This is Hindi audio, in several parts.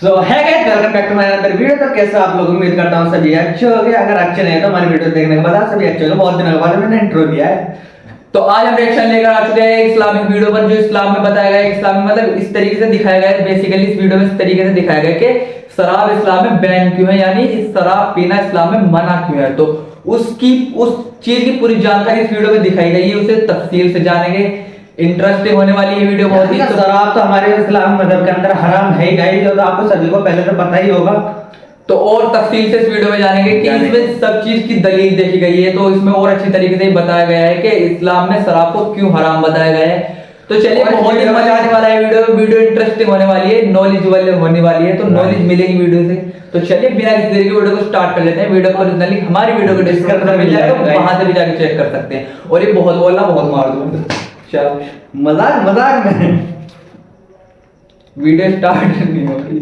सो है guys, welcome back to my another video. तो कैसे आप लोग, उम्मीद करता हूं सभी अच्छे होंगे। अगर अच्छे नहीं तो हमारी वीडियो देखने के बाद सभी अच्छे होंगे। बहुत दिनों के बाद मैंने इंट्रो दिया है। तो आज हम रिएक्शन लेकर आ चुके हैं इस्लामिक वीडियो पर, जो इस्लाम में बताया गया है। इस्लाम में मतलब इस तरीके से दिखाया गया है, बेसिकली इस वीडियो में इस तरीके से दिखाया गया है कि शराब इस्लाम में बैन क्यों है, यानी शराब पीना इस्लाम में मना क्यों है। तो उस चीज की पूरी जानकारी इस वीडियो में दिखाई गई है, उसे तफसील से जानेंगे। इंटरेस्टिंग होने वाली है वीडियो बहुत ही। शराब तो हमारे इस्लाम मजहब के अंदर हराम है ही गाइस, जो तो आपको सभी को पहले से पता ही होगा। तो और तफसील से इस वीडियो में जानेंगे कि इसमें सब चीज की दलील देखी गई है। तो इसमें और अच्छी तरीके से बताया गया है कि इस्लाम में शराब को क्यों हराम बताया गया है। तो चलिए, बहुत ही मजा आने वाला है वीडियो इंटरेस्टिंग होने वाली है, नॉलेजेबल होने वाली है। तो नॉलेज मिलेगी वीडियो से। तो चलिए बिना किसी देरी के वीडियो को स्टार्ट कर लेते हैं। वीडियो को ओरिजिनली हमारी वीडियो को डिस्क्रिप्शन में मिल जाएगा, वहां से भी जाके चेक कर सकते हैं। और ये बहुत बोलना बहुत मार दूंगा। चलो मजाक में वीडियो स्टार्ट नहीं हो रही।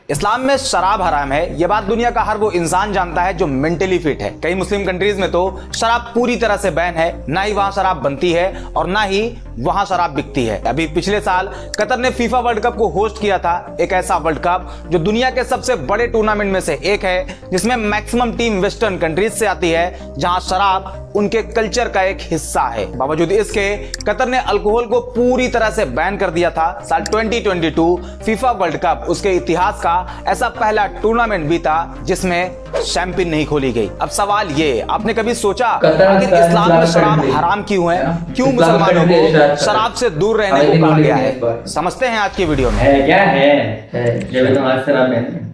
इस्लाम में शराब हराम है, यह बात दुनिया का हर वो इंसान जानता है जो मेंटली फिट है। कई मुस्लिम कंट्रीज में तो शराब पूरी तरह से बैन है, ना ही वहां शराब बनती है और ना ही वहां शराब बिकती है। अभी पिछले साल कतर ने फीफा वर्ल्ड कप को होस्ट किया था, एक ऐसा वर्ल्ड कप जो दुनिया के सबसे बड़े टूर्नामेंट में से एक है, जिसमें मैक्सिमम टीम वेस्टर्न कंट्रीज से आती है, जहां शराब उनके कल्चर का एक हिस्सा है। बावजूद इसके कतर ने अल्कोहल को पूरी तरह से बैन कर दिया था। साल 2022 फीफा वर्ल्ड कप उसके इतिहास का ऐसा पहला टूर्नामेंट भी था जिसमें शैंपियन नहीं खोली गई। अब सवाल ये, आपने कभी सोचा आखिर इस्लाम में शराब हराम क्यों है, क्यों मुसलमानों को शराब से दूर रहने को कहा गया है? समझते हैं आज की वीडियो में। है क्या है जब तुम्हारा शराब है।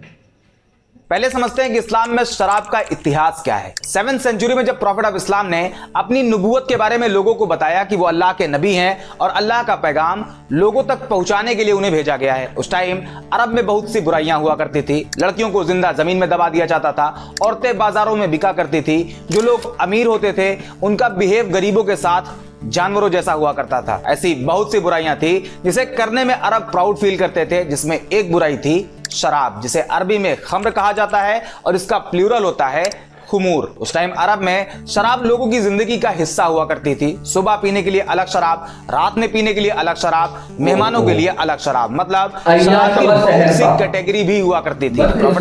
पहले समझते हैं कि इस्लाम में शराब का इतिहास क्या है। 7th सेंचुरी में जब प्रॉफिट ऑफ इस्लाम ने अपनी नबूवत के बारे में लोगों को बताया कि वो अल्लाह के नबी हैं और अल्लाह का पैगाम लोगों तक पहुंचाने के लिए उन्हें भेजा गया है, उस टाइम अरब में बहुत सी बुराइयां हुआ करती थी। लड़कियों को जिंदा जमीन में दबा दिया जाता था, औरतें बाजारों में बिका करती थी, जो लोग अमीर होते थे उनका बिहेव गरीबों के साथ जानवरों जैसा हुआ करता था। ऐसी बहुत सी बुराइयां थी जिसे करने में अरब प्राउड फील करते थे, जिसमें एक बुराई थी शराब, जिसे अरबी में खम्र कहा जाता है और इसका प्लूरल होता है खुमूर। उस टाइम अरब में शराब लोगों की जिंदगी का हिस्सा हुआ करती थी। सुबह पीने के लिए अलग शराब, रात में पीने के लिए अलग शराब, मेहमानों के लिए अलग शराब, मतलब शराब की बहुत सी कैटेगरी भी हुआ करती थी। लोगों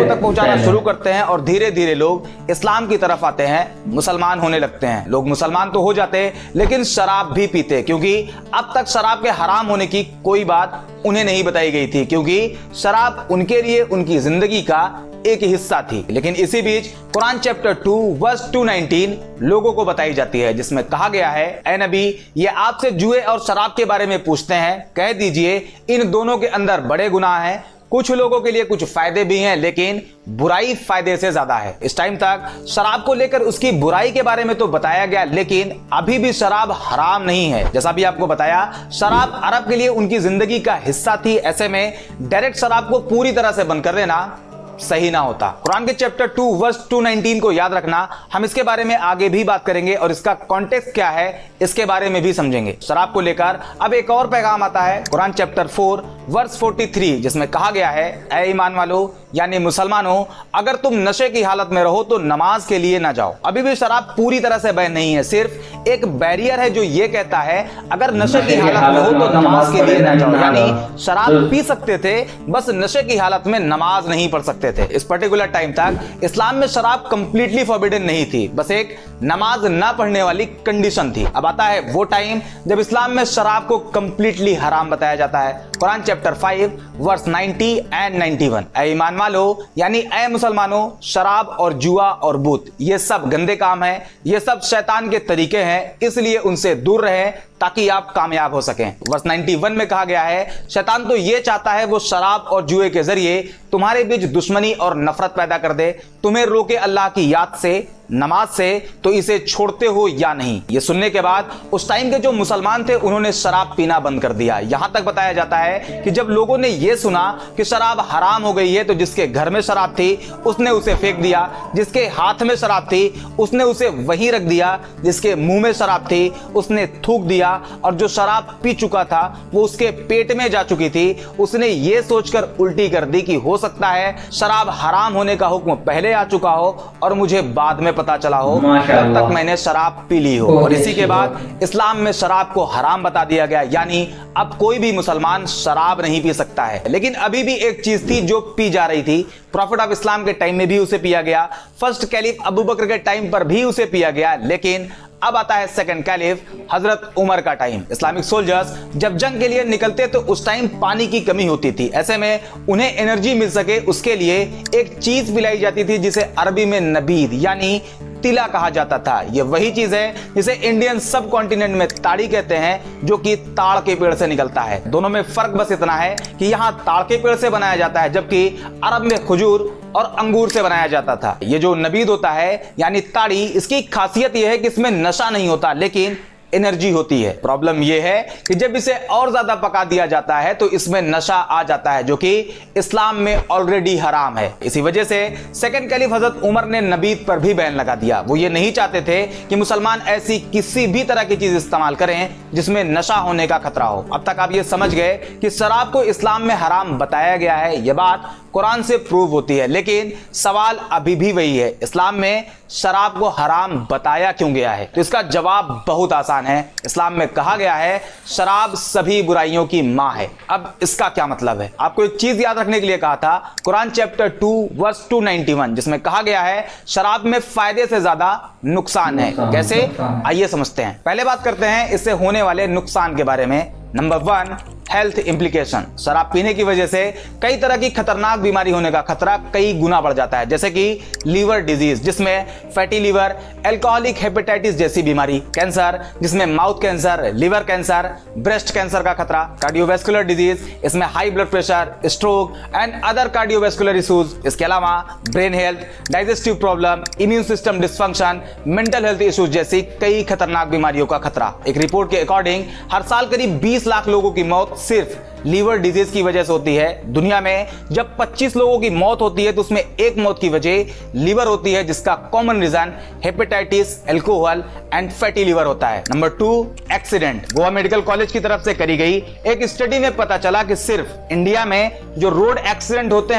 तक पहुंचाना शुरू करते हैं और धीरे धीरे लोग इस्लाम की तरफ आते हैं, मुसलमान होने लगते हैं। लोग मुसलमान तो हो जाते लेकिन शराब भी पीते, क्योंकि अब तक शराब के हराम होने की कोई बात उन्हें नहीं बताई गई थी, क्योंकि शराब उनके लिए उनकी जिंदगी का एक हिस्सा थी। लेकिन इसी बीच कुरान चैप्टर 2 वर्स 219 लोगों को बताई जाती है, जिसमें कहा गया है, ऐ नबी, ये आपसे जुए और शराब के बारे में पूछते हैं, कह दीजिए इन दोनों के अंदर बड़े गुनाह हैं। कुछ लोगों के लिए कुछ फायदे भी हैं, लेकिन बुराई फायदे से ज्यादा है। इस टाइम तक शराब को लेकर उसकी बुराई के बारे में तो बताया गया, लेकिन अभी भी शराब हराम नहीं है। जैसा भी आपको बताया, शराब अरब के लिए उनकी जिंदगी का हिस्सा थी। ऐसे में डायरेक्ट शराब को पूरी तरह से बंद कर देना सही ना होता। कुरान के चैप्टर 2 वर्स 219 को याद रखना। हम इसके बारे में आगे भी बात करेंगे और इसका कॉन्टेक्स्ट क्या है इसके बारे में भी समझेंगे। शराब को लेकर अब एक और पैगाम आता है कुरान चैप्टर 4 वर्स 43, जिसमें कहा गया है, ऐ ईमान वालों यानी मुसलमानों, अगर तुम नशे की हालत में रहो तो नमाज के लिए ना जाओ। अभी भी शराब पूरी तरह से बैन नहीं है, सिर्फ एक बैरियर है जो ये कहता है अगर नशे की हालत में हो तो नमाज के लिए ना जाओ। यानी शराब पी सकते थे, बस नशे की हालत में नमाज नहीं पढ़ सकते थे। इस पर्टिकुलर टाइम तक इस्लाम में शराब कंप्लीटली फॉरबिडन नहीं थी, बस एक नमाज ना पढ़ने वाली कंडीशन थी। अब आता है वो टाइम जब इस्लाम में शराब को कंप्लीटली हराम बताया जाता है। कुरान चैप्टर 5 वर्स 90 एंड 91, ऐ ईमान वालों यानी ऐ मुसलमानों, शराब और जुआ और बूत ये सब गंदे काम हैं, ये सब शैतान के तरीके हैं, इसलिए उनसे दूर रहें ताकि आप कामयाब हो सकें। वर्स 91 में कहा गया है, शैतान तो ये चाहता है वो शराब और जुए के जरिए तुम्हारे बीच दुश्मनी और नफरत पैदा कर दे, तुम्हें रोके अल्लाह की याद से, नमाज से, तो इसे छोड़ते हो या नहीं। ये सुनने के बाद उस टाइम के जो मुसलमान थे उन्होंने शराब पीना बंद कर दिया। यहां तक बताया जाता है कि जब लोगों ने यह सुना कि शराब हराम हो गई है तो जिसके घर में शराब थी उसने उसे फेंक दिया, जिसके हाथ में शराब थी उसने उसे वहीं रख दिया, जिसके मुंह में शराब थी उसने थूक दिया, और जो शराब पी चुका था वो उसके पेट में जा चुकी थी, उसने ये सोचकर उल्टी कर दी कि हो सकता है शराब हराम होने का हुक्म पहले आ चुका हो और मुझे बाद में पता चला हो, तब तक मैंने शराब पी ली हो। और इसी के बाद इस्लाम में शराब को हराम बता दिया गया, यानी अब कोई भी मुसलमान शराब नहीं पी सकता है। लेकिन अभी भी एक चीज थी जो पी जा रही थी। प्रॉफिट ऑफ इस्लाम के टाइम में भी उसे पिया गया, फर्स्ट कैलिफ अबू बकर के टाइम पर भी उसे पिया गया, लेकिन अब आता है सेकंड कैलिफ हजरत उमर का टाइम। इस्लामिक सोल्जर्स जब जंग के लिए निकलते तो उस टाइम पानी की कमी होती थी। ऐसे में उन्हें एनर्जी मिल सके उसके लिए एक चीज पिलाई जाती थी जिसे अरबी में नबीद यानी तिला कहा जाता था। यह वही चीज है जिसे इंडियन सब कॉन्टिनेंट में ताड़ी कहते हैं, जो कि ताड़ के पेड़ से निकलता है। दोनों में फर्क बस इतना है कि यहाँ ताड़ के पेड़ से बनाया जाता है, जबकि अरब में खजूर और अंगूर से बनाया जाता था। ये जो नबीद होता है यानी ताड़ी, इसकी खासियत यह है कि इसमें नशा नहीं होता लेकिन एनर्जी होती है। प्रॉब्लम यह है कि जब इसे और ज्यादा पका दिया जाता है तो इसमें नशा आ जाता है, जो कि इस्लाम में ऑलरेडी हराम है। इसी वजह से सेकंड कैलिफ हजरत उमर ने नबीद पर भी बैन लगा दिया। वो ये नहीं चाहते थे कि मुसलमान ऐसी किसी भी तरह की चीज इस्तेमाल करें जिसमें नशा होने का खतरा हो। अब तक आप ये समझ गए कि शराब को इस्लाम में हराम बताया गया है, यह बात कुरान से प्रूव होती है। लेकिन सवाल अभी भी वही है, इस्लाम में शराब को हराम बताया क्यों गया है? तो इसका जवाब बहुत आसान है। इस्लाम में कहा गया है शराब सभी बुराइयों की मां है। अब इसका क्या मतलब है? आपको एक चीज याद रखने के लिए कहा था, कुरान चैप्टर 2 वर्स 291, जिसमें कहा गया है शराब में फायदे से ज्यादा नुकसान है। कैसे? आइए समझते हैं। पहले बात करते हैं इससे होने वाले नुकसान के बारे में। Number 1, health implication. शराब पीने की वजह से कई तरह की खतरनाक बीमारी होने का खतरा कई गुना बढ़ जाता है, जैसे कि लीवर डिजीज जिसमें फैटी लीवर, एल्कोहलिक हेपेटाइटिस जैसी बीमारी, कैंसर जिसमें mouth cancer, liver cancer, breast cancer का खतरा, कार्डियोवैस्कुलर डिजीज इसमें high blood pressure, stroke and other cardiovascular issues. इसके अलावा brain health, digestive problem, immune system dysfunction, mental health issues जैसी कई खतरनाक बीमारियों का खतरा। एक रिपोर्ट के अकॉर्डिंग हर साल करीब 20 लाख लोगों की मौत सिर्फ लीवर डिजीज की वजह से होती है। दुनिया में जब 25 लोगों की मौत होती है तो उसमें एक मौत की वजह लीवर होती है, जिसका common reason hepatitis, alcohol and fatty liver होता है। Number 2, accident. Goa medical college की तरफ से करी गई एक स्टडी में पता चला कि सिर्फ इंडिया में जो रोड एक्सीडेंट होते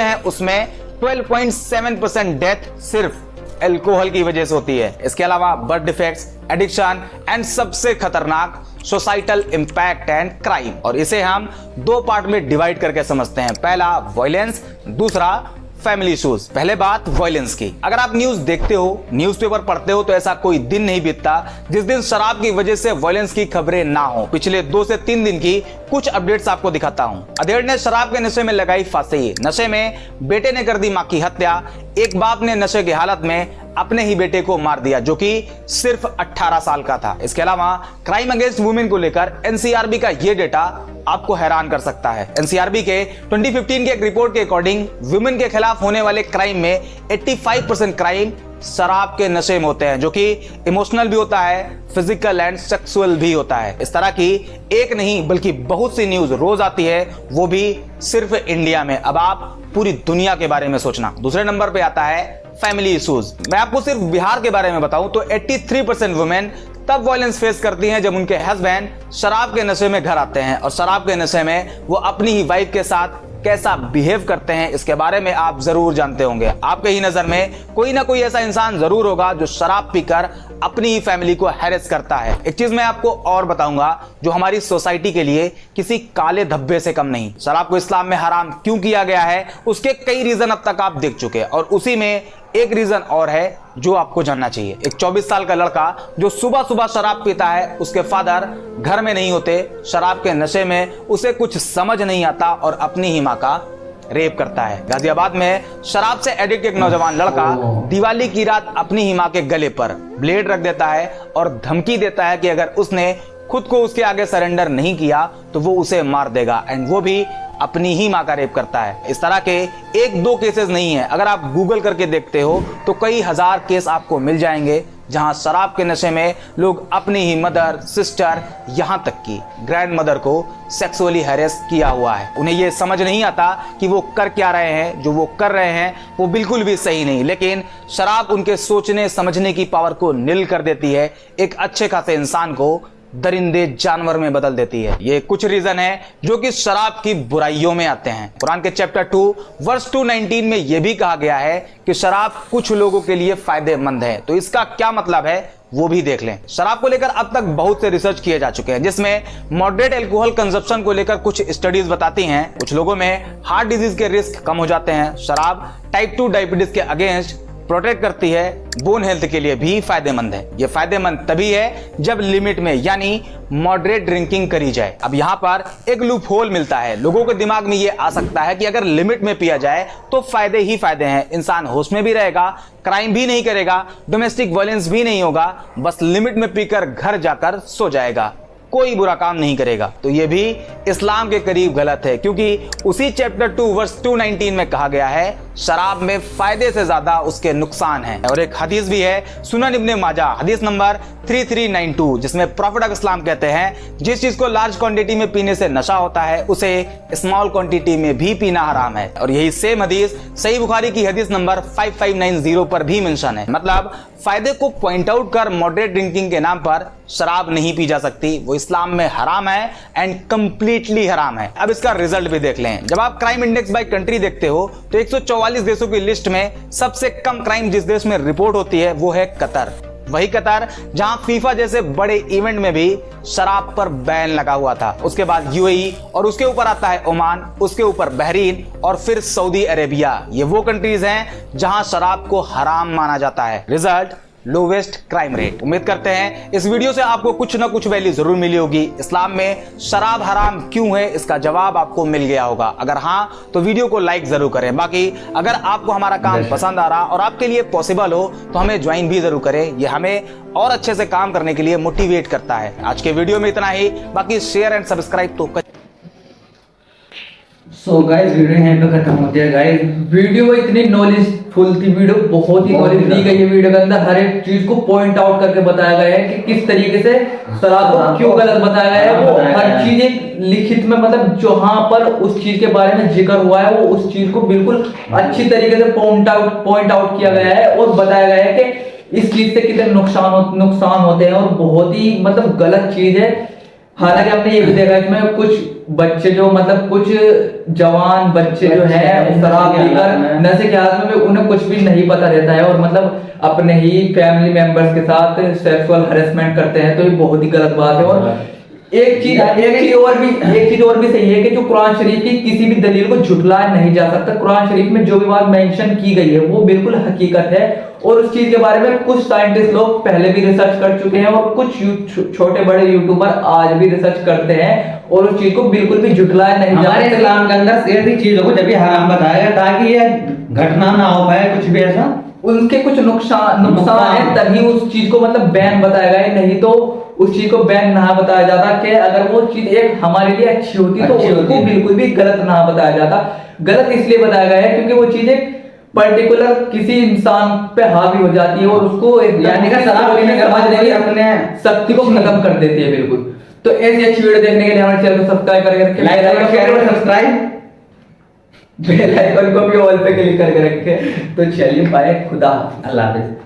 हैं उसमें 12.7% डेथ सिर्फ अल्कोहल की वजह से होती है। इसके अलावा बर्थ डिफेक्ट्स, एडिक्शन एंड सबसे खतरनाक सोसाइटल इंपैक्ट एंड क्राइम। और इसे हम 2 पार्ट में डिवाइड करके समझते हैं। पहला वायलेंस, दूसरा फैमिली इश्यूज। पहले बात वायलेंस की। अगर आप न्यूज देखते हो, न्यूज़पेपर पढ़ते हो, तो ऐसा कोई दिन नहीं बीतता जिस दिन शराब की वजह से वायलेंस की खबरें ना हो। पिछले 2 से 3 दिन की कुछ अपडेट्स आपको दिखाता हूं। अधेड़ ने शराब के नशे में लगाई फांसी, नशे में बेटे ने कर दी मां की हत्या, एक बाप ने नशे की हालत में अपने ही बेटे को मार दिया जो कि सिर्फ 18 साल का था। इसके अलावा क्राइम अगेंस्ट वुमेन को लेकर एनसीआरबी का यह डेटा आपको हैरान कर सकता है। एनसीआरबी के 2015 के एक रिपोर्ट के अकॉर्डिंग वुमेन के खिलाफ होने वाले क्राइम में 85% क्राइम शराब के नशे में होते हैं, जो कि इमोशनल भी होता है, फिजिकल एंड सेक्सुअल भी होता है। इस तरह की एक नहीं बल्कि बहुत सी न्यूज रोज आती है, वो भी सिर्फ इंडिया में। अब आप पूरी दुनिया के बारे में सोचना। दूसरे नंबर पे आता है फैमिली इश्यूज। मैं आपको सिर्फ बिहार के बारे में बताऊं तो 83% वुमेन तब वायलेंस फेस करती हैं जब उनके हस्बैंड शराब के नशे में घर आते हैं, और शराब के नशे में वो अपनी ही वाइफ के साथ कैसा बिहेव करते हैं इसके बारे में आप जरूर जानते होंगे। आपके ही नजर में कोई ना कोई ऐसा इंसान जरूर होगा जो शराब पीकर अपनी ही फैमिली को हैरेस करता है। एक चीज मैं आपको और बताऊंगा जो हमारी सोसाइटी के लिए किसी काले धब्बे से कम नहीं। शराब को इस्लाम में हराम क्यों किया गया है उसके कई रीजन अब तक आप देख चुके हैं, और उसी में एक रीजन और है जो आपको जानना चाहिए। एक 24 साल का लड़का जो सुबह सुबह शराब पीता है, उसके फादर घर में नहीं होते, शराब के नशे में उसे कुछ समझ नहीं आता और अपनी ही मां का रेप करता है। गाजियाबाद में शराब से एडिक्ट एक नौजवान लड़का दिवाली की रात अपनी ही मां के गले पर ब्लेड रख देता है और धमकी देता है कि अगर उसने खुद को उसके आगे सरेंडर नहीं किया तो वो उसे मार देगा, एंड वो भी अपनी ही मां का रेप करता है। इस तरह के एक दो केसेस नहीं है, अगर आप गूगल करके देखते हो तो कई हजार केस आपको मिल जाएंगे जहां शराब के नशे में लोग अपनी ही मदर, सिस्टर, यहां तक की ग्रैंड मदर को सेक्सुअली हैरेस किया हुआ है। उन्हें यह समझ नहीं आता कि वो कर क्या रहे हैं, जो वो कर रहे हैं वो बिल्कुल भी सही नहीं, लेकिन शराब उनके सोचने समझने की पावर को नील कर देती है, एक अच्छे खासे इंसान को दरिंदे जानवर में बदल देती है। ये कुछ रीजन है जो कि शराब की बुराइयों में आते हैं। कुरान के चैप्टर 2 वर्स 219 में यह भी कहा गया है कि शराब कुछ लोगों के लिए फायदेमंद है। तो इसका क्या मतलब है वो भी देख लें। शराब को लेकर अब तक बहुत से रिसर्च किए जा चुके हैं, जिसमें मॉडरेट एल्कोहल कंजप्शन को लेकर कुछ स्टडीज बताती हैं कुछ लोगों में हार्ट डिजीज के रिस्क कम हो जाते हैं। शराब टाइप 2 डायबिटीज के अगेंस्ट प्रोटेक्ट करती है, बोन हेल्थ के लिए भी फायदेमंद है। यह फायदेमंद तभी है जब लिमिट में यानी मॉडरेट ड्रिंकिंग करी जाए। अब यहाँ पर एक लूप होल मिलता है, लोगों के दिमाग में यह आ सकता है कि अगर लिमिट में पिया जाए तो फायदे ही फायदे हैं, इंसान होश में भी रहेगा, क्राइम भी नहीं करेगा, डोमेस्टिक वायलेंस भी नहीं होगा, बस लिमिट में पीकर घर जाकर सो जाएगा, कोई बुरा काम नहीं करेगा। तो यह भी इस्लाम के करीब गलत है, क्योंकि उसी चैप्टर 2 वर्स 219 में कहा गया है शराब में फायदे से ज्यादा उसके नुकसान हैं। और एक हदीस भी है सुनन इब्ने माजा हदीस नंबर 3392, जिसमें प्रॉफिट ऑफ इस्लाम कहते हैं जिस चीज को लार्ज क्वांटिटी में पीने से नशा होता है उसे स्मॉल क्वांटिटी में भी पीना हराम है। और यही सेम हदीस सही बुखारी की हदीस नंबर 5590 पर भी मेंशन है। मतलब फायदे को पॉइंट आउट कर मॉडरेट ड्रिंकिंग के नाम पर शराब नहीं पी जा सकती, वो इस्लाम में हराम है एंड कंप्लीटली हराम है। अब इसका रिजल्ट भी देख लें। जब आप क्राइम इंडेक्स बाय कंट्री देखते हो तो 144 देशों की लिस्ट में सबसे कम क्राइम जिस देश में रिपोर्ट होती है वो है कतर। वही कतर जहां फीफा जैसे बड़े इवेंट में भी शराब पर बैन लगा हुआ था। उसके बाद यूएई और उसके ऊपर आता है ओमान, उसके ऊपर बहरीन और फिर सऊदी अरेबिया। ये वो कंट्रीज हैं जहां शराब को हराम माना जाता है। Result lowest crime rate. उम्मीद करते हैं इस वीडियो से आपको कुछ ना कुछ वैल्यू जरूर मिली होगी। इस्लाम में शराब हराम क्यों है इसका जवाब आपको मिल गया होगा। अगर हाँ तो वीडियो को लाइक जरूर करें। बाकी अगर आपको हमारा काम पसंद आ रहा और आपके लिए पॉसिबल हो तो हमें ज्वाइन भी जरूर करें, ये हमें और अच्छे से काम करने के लिए मोटिवेट करता है। आज के वीडियो में इतना ही, बाकी शेयर एंड सब्सक्राइब तो सो गाइस वीडियो यहीं पे खत्म होती है। गाइस वीडियो इतनी नॉलेजफुल थी, वीडियो बहुत ही नॉलेज दी गई है। वीडियो के अंदर हर एक चीज को पॉइंट आउट करके बताया गया है कि किस तरीके से शराब को क्यों गलत बताया गया है। वो हर चीज एक लिखित में, मतलब जहां पर उस चीज के बारे में जिक्र हुआ है वो उस चीज को बिल्कुल अच्छी तरीके से पॉइंट आउट किया गया है और बताया गया है कि इस चीज से कितने नुकसान होते हैं और बहुत ही मतलब गलत चीज है। हालांकि आपने ये भी देखा इसमें कुछ बच्चे जो मतलब कुछ जवान बच्चे जो हैं शराब पीकर नशे के हालत में उन्हें कुछ भी नहीं पता रहता है और मतलब अपने ही फैमिली मेंबर्स के साथ सेक्सुअल हरेसमेंट करते हैं। तो ये बहुत ही गलत बात है। और एक चीज और भी सही है कि जो कुरान शरीफ की किसी भी दलील को झुठलाया नहीं जा सकता। कुरान शरीफ में जो भी बात मेंशन की गई है वो बिल्कुल हकीकत है और उस चीज के बारे में कुछ साइंटिस्ट लोग पहले भी रिसर्च कर चुके हैं और कुछ छोटे बड़े यूट्यूबर आज भी रिसर्च करते हैं और उस चीज को बिल्कुल भी झुठलाया नहीं जा सकता। हमारे इस्लाम के अंदर ऐसी चीजों को जब भी हराम बताया गया ताकि ये घटना ना हो पाए, कुछ भी ऐसा उनके कुछ नुकसान है तभी उस चीज को मतलब बैन बताया गया है। नहीं तो उस चीज को बैन ना बताया जाता कि अगर वो चीज एक हमारे लिए अच्छी होती तो उसको बिल्कुल भी गलत ना बताया जाता। गलत इसलिए बताया गया है क्योंकि वो चीज एक पर्टिकुलर किसी इंसान पे हावी हो जाती है और उसको यानी कि शराब पीने के बाद देखिए अपने शक्ति को खत्म कर देती है बिल्कुल। तो ऐसी अच्छी वीडियो देखने के लिए हमारे चैनल को सब्सक्राइब करके लाइक और शेयर और सब्सक्राइब बेल आइकन को भी ऑल पे क्लिक करके रखें। तो चलिए बाय, खुदा, अल्लाह हाफिज।